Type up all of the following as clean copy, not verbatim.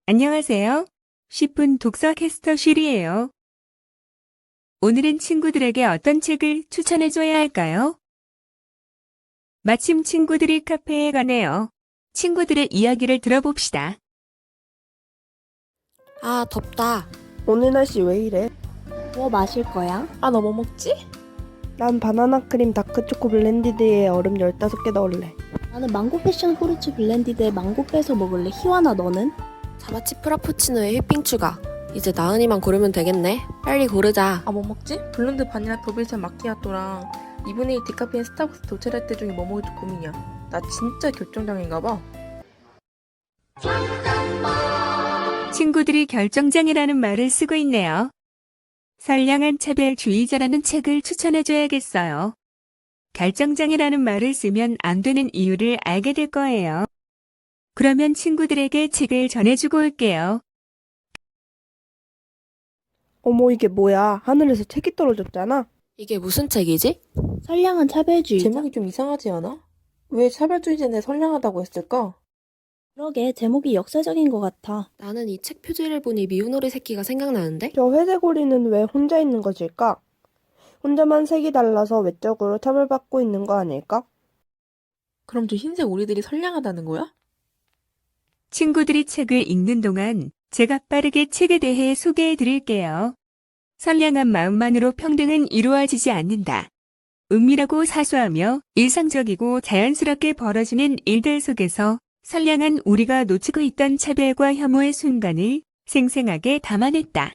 안녕하세요. 10분 독서 캐스터실이에요. 오늘은 친구들에게 어떤 책을 추천해줘야 할까요? 마침 친구들이 카페에 가네요. 친구들의 이야기를 들어봅시다. 아, 덥다. 오늘 날씨 왜 이래? 뭐 마실 거야? 아, 너 뭐 먹지? 난 바나나 크림 다크초코 블렌디드에 얼음 15개 넣을래. 나는 망고 패션 후르츠 블렌디드에 망고 빼서 먹을래. 희완아, 너는? 자바치 프라푸치노에 휘핑 추가. 이제 나은이만 고르면 되겠네. 빨리 고르자. 아, 뭐 먹지? 블론드 바닐라 더블샷 마키아토랑 2분의 1 디카페인 스타벅스 도체라떼 중에 뭐 먹을지 고민이야. 나 진짜 결정장애인가 봐. 친구들이 결정장애라는 말을 쓰고 있네요. 선량한 차별주의자라는 책을 추천해줘야겠어요. 결정장애라는 말을 쓰면 안 되는 이유를 알게 될 거예요. 그러면 친구들에게 책을 전해주고 올게요. 어머 이게 뭐야? 하늘에서 책이 떨어졌잖아. 이게 무슨 책이지? 선량한 차별주의자? 제목이 좀 이상하지 않아? 왜 차별주의자인데 선량하다고 했을까? 그러게, 제목이 역사적인 것 같아. 나는 이 책 표지를 보니 미운오리 새끼가 생각나는데? 저 회색오리는 왜 혼자 있는 것일까? 혼자만 색이 달라서 외적으로 차별받고 있는 거 아닐까? 그럼 저 흰색 오리들이 선량하다는 거야? 친구들이 책을 읽는 동안 제가 빠르게 책에 대해 소개해 드릴게요. 선량한 마음만으로 평등은 이루어지지 않는다. 은밀하고 사소하며 일상적이고 자연스럽게 벌어지는 일들 속에서 선량한 우리가 놓치고 있던 차별과 혐오의 순간을 생생하게 담아냈다.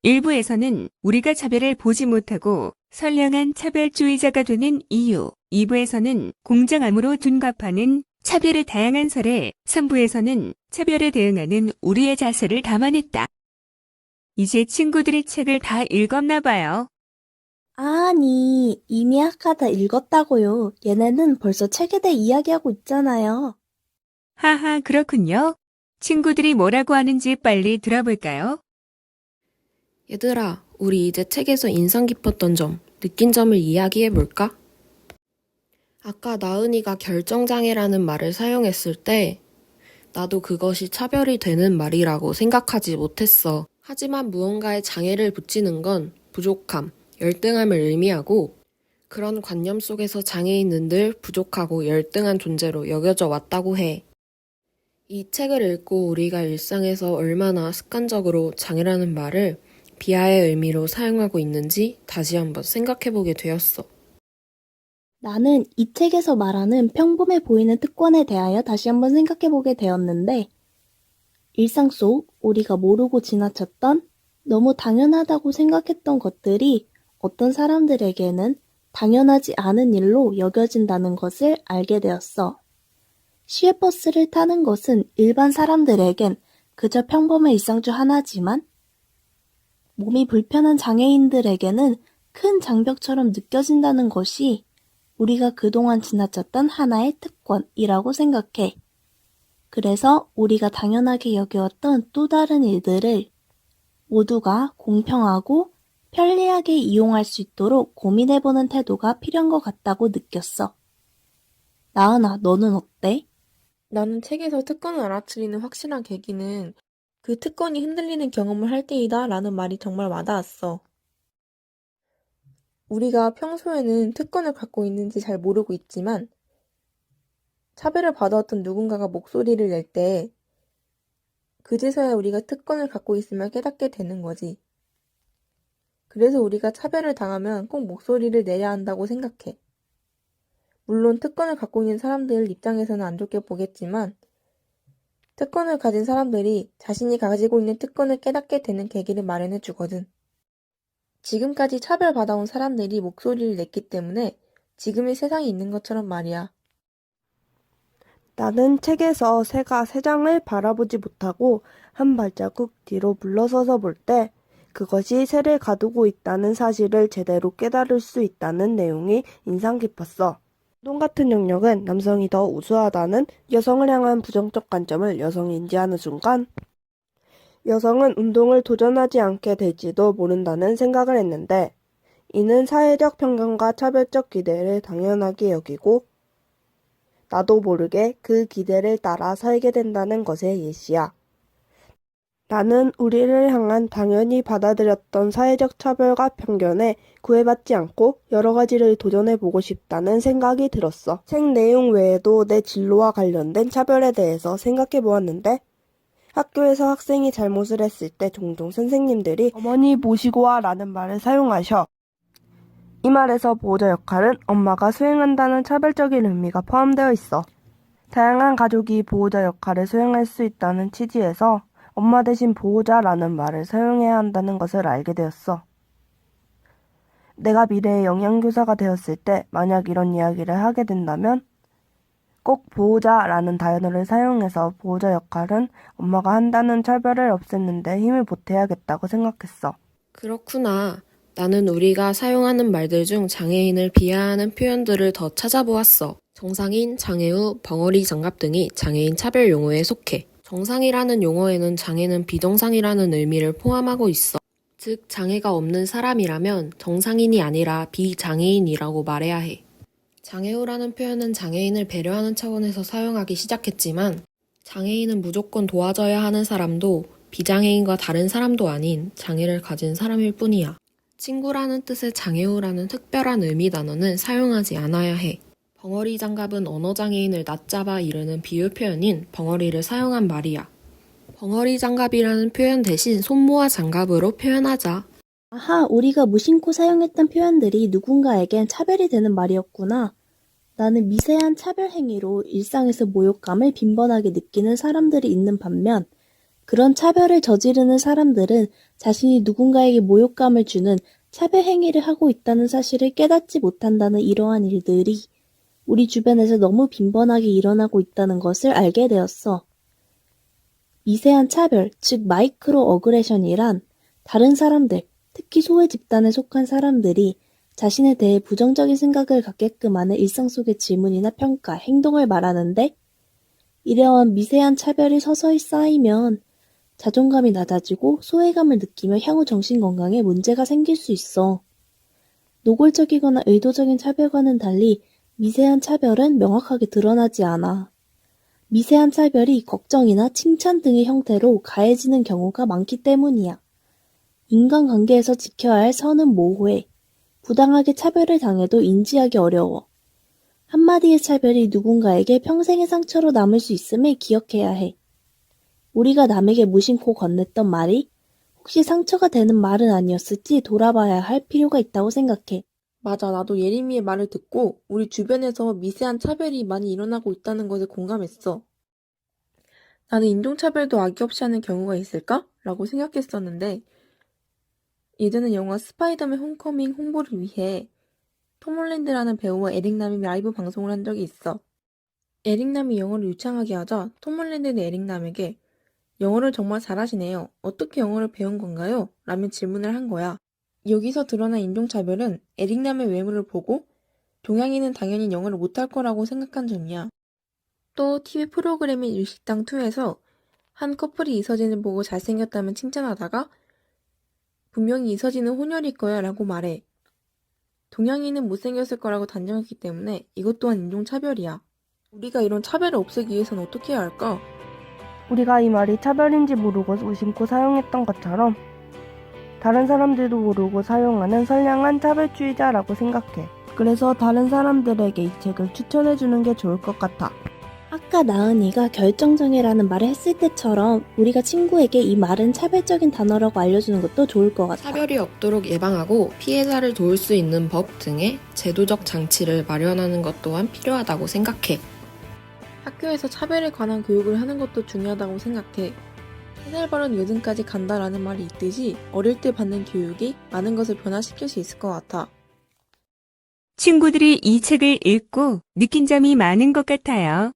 일부에서는 우리가 차별을 보지 못하고 선량한 차별주의자가 되는 이유, 2부에서는 공정함으로 둔갑하는 차별의 다양한 사례, 3부에서는 차별에 대응하는 우리의 자세를 담아냈다. 이제 친구들이 책을 다 읽었나 봐요. 아니, 이미 아까 다 읽었다고요. 얘네는 벌써 책에 대해 이야기하고 있잖아요. 하하, 그렇군요. 친구들이 뭐라고 하는지 빨리 들어볼까요? 얘들아, 우리 이제 책에서 인상 깊었던 점, 느낀 점을 이야기해볼까? 아까 나은이가 결정장애라는 말을 사용했을 때 나도 그것이 차별이 되는 말이라고 생각하지 못했어. 하지만 무언가에 장애를 붙이는 건 부족함, 열등함을 의미하고 그런 관념 속에서 장애인은 늘 부족하고 열등한 존재로 여겨져 왔다고 해. 이 책을 읽고 우리가 일상에서 얼마나 습관적으로 장애라는 말을 비하의 의미로 사용하고 있는지 다시 한번 생각해보게 되었어. 나는 이 책에서 말하는 평범해 보이는 특권에 대하여 다시 한번 생각해보게 되었는데, 일상 속 우리가 모르고 지나쳤던 너무 당연하다고 생각했던 것들이 어떤 사람들에게는 당연하지 않은 일로 여겨진다는 것을 알게 되었어. 시외버스를 타는 것은 일반 사람들에겐 그저 평범한 일상 중 하나지만 몸이 불편한 장애인들에게는 큰 장벽처럼 느껴진다는 것이 우리가 그동안 지나쳤던 하나의 특권이라고 생각해. 그래서 우리가 당연하게 여겨왔던 또 다른 일들을 모두가 공평하고 편리하게 이용할 수 있도록 고민해보는 태도가 필요한 것 같다고 느꼈어. 나은아, 너는 어때? 나는 책에서 특권을 알아차리는 확실한 계기는 그 특권이 흔들리는 경험을 할 때이다 라는 말이 정말 와닿았어. 우리가 평소에는 특권을 갖고 있는지 잘 모르고 있지만 차별을 받아왔던 누군가가 목소리를 낼 때 그제서야 우리가 특권을 갖고 있음을 깨닫게 되는 거지. 그래서 우리가 차별을 당하면 꼭 목소리를 내야 한다고 생각해. 물론 특권을 갖고 있는 사람들 입장에서는 안 좋게 보겠지만 특권을 가진 사람들이 자신이 가지고 있는 특권을 깨닫게 되는 계기를 마련해 주거든. 지금까지 차별받아온 사람들이 목소리를 냈기 때문에 지금의 세상이 있는 것처럼 말이야. 나는 책에서 새가 새장을 바라보지 못하고 한 발자국 뒤로 물러서서 볼 때 그것이 새를 가두고 있다는 사실을 제대로 깨달을 수 있다는 내용이 인상 깊었어. 운동 같은 영역은 남성이 더 우수하다는 여성을 향한 부정적 관점을 여성이 인지하는 순간 여성은 운동을 도전하지 않게 될지도 모른다는 생각을 했는데 이는 사회적 편견과 차별적 기대를 당연하게 여기고 나도 모르게 그 기대를 따라 살게 된다는 것의 예시야. 나는 우리를 향한 당연히 받아들였던 사회적 차별과 편견에 구애받지 않고 여러 가지를 도전해보고 싶다는 생각이 들었어. 책 내용 외에도 내 진로와 관련된 차별에 대해서 생각해보았는데 학교에서 학생이 잘못을 했을 때 종종 선생님들이 어머니 모시고 와 라는 말을 사용하셔. 이 말에서 보호자 역할은 엄마가 수행한다는 차별적인 의미가 포함되어 있어. 다양한 가족이 보호자 역할을 수행할 수 있다는 취지에서 엄마 대신 보호자라는 말을 사용해야 한다는 것을 알게 되었어. 내가 미래의 영양교사가 되었을 때 만약 이런 이야기를 하게 된다면 꼭 보호자라는 단어를 사용해서 보호자 역할은 엄마가 한다는 차별을 없애는데 힘을 보태야겠다고 생각했어. 그렇구나. 나는 우리가 사용하는 말들 중 장애인을 비하하는 표현들을 더 찾아보았어. 정상인, 장애우, 벙어리 장갑 등이 장애인 차별 용어에 속해. 정상이라는 용어에는 장애는 비정상이라는 의미를 포함하고 있어. 즉, 장애가 없는 사람이라면 정상인이 아니라 비장애인이라고 말해야 해. 장애우라는 표현은 장애인을 배려하는 차원에서 사용하기 시작했지만 장애인은 무조건 도와줘야 하는 사람도 비장애인과 다른 사람도 아닌 장애를 가진 사람일 뿐이야. 친구라는 뜻의 장애우라는 특별한 의미 단어는 사용하지 않아야 해. 벙어리 장갑은 언어장애인을 낮잡아 이르는 비유 표현인 벙어리를 사용한 말이야. 벙어리 장갑이라는 표현 대신 손모아 장갑으로 표현하자. 아하, 우리가 무심코 사용했던 표현들이 누군가에겐 차별이 되는 말이었구나. 나는 미세한 차별 행위로 일상에서 모욕감을 빈번하게 느끼는 사람들이 있는 반면 그런 차별을 저지르는 사람들은 자신이 누군가에게 모욕감을 주는 차별 행위를 하고 있다는 사실을 깨닫지 못한다는 이러한 일들이 우리 주변에서 너무 빈번하게 일어나고 있다는 것을 알게 되었어. 미세한 차별, 즉 마이크로 어그레션이란 다른 사람들, 특히 소외 집단에 속한 사람들이 자신에 대해 부정적인 생각을 갖게끔 하는 일상 속의 질문이나 평가, 행동을 말하는데 이러한 미세한 차별이 서서히 쌓이면 자존감이 낮아지고 소외감을 느끼며 향후 정신건강에 문제가 생길 수 있어. 노골적이거나 의도적인 차별과는 달리 미세한 차별은 명확하게 드러나지 않아. 미세한 차별이 걱정이나 칭찬 등의 형태로 가해지는 경우가 많기 때문이야. 인간관계에서 지켜야 할 선은 모호해. 부당하게 차별을 당해도 인지하기 어려워. 한마디의 차별이 누군가에게 평생의 상처로 남을 수 있음을 기억해야 해. 우리가 남에게 무심코 건넸던 말이 혹시 상처가 되는 말은 아니었을지 돌아봐야 할 필요가 있다고 생각해. 맞아, 나도 예림이의 말을 듣고 우리 주변에서 미세한 차별이 많이 일어나고 있다는 것에 공감했어. 나는 인종차별도 아기 없이 하는 경우가 있을까? 라고 생각했었는데 예전에 영화 스파이더맨 홈커밍 홍보를 위해 톰 홀랜드라는 배우와 에릭남이 라이브 방송을 한 적이 있어. 에릭남이 영어를 유창하게 하자 톰 홀랜드는 에릭남에게 영어를 정말 잘하시네요. 어떻게 영어를 배운 건가요? 라며 질문을 한 거야. 여기서 드러난 인종차별은 에릭남의 외모를 보고 동양인은 당연히 영어를 못할 거라고 생각한 점이야. 또 TV 프로그램인 일식당2에서 한 커플이 이서진을 보고 잘생겼다면 칭찬하다가 분명히 이서진은 혼혈일 거야 라고 말해. 동양인은 못생겼을 거라고 단정했기 때문에 이것 또한 인종차별이야. 우리가 이런 차별을 없애기 위해서는 어떻게 해야 할까? 우리가 이 말이 차별인지 모르고 무심코 사용했던 것처럼 다른 사람들도 모르고 사용하는 선량한 차별주의자라고 생각해. 그래서 다른 사람들에게 이 책을 추천해주는 게 좋을 것 같아. 아까 나은이가 결정장애라는 말을 했을 때처럼 우리가 친구에게 이 말은 차별적인 단어라고 알려주는 것도 좋을 것 같아. 차별이 없도록 예방하고 피해자를 도울 수 있는 법 등의 제도적 장치를 마련하는 것 또한 필요하다고 생각해. 학교에서 차별에 관한 교육을 하는 것도 중요하다고 생각해. 3살 버릇 요즘까지 간다라는 말이 있듯이 어릴 때 받는 교육이 많은 것을 변화시킬 수 있을 것 같아. 친구들이 이 책을 읽고 느낀 점이 많은 것 같아요.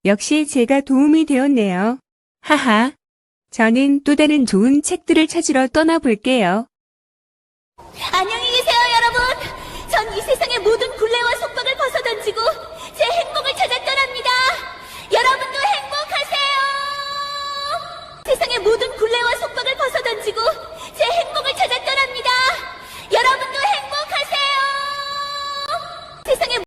역시 제가 도움이 되었네요. 하하. 저는 또 다른 좋은 책들을 찾으러 떠나볼게요. 안녕히 계세요, 여러분. 전 이 세상의 모든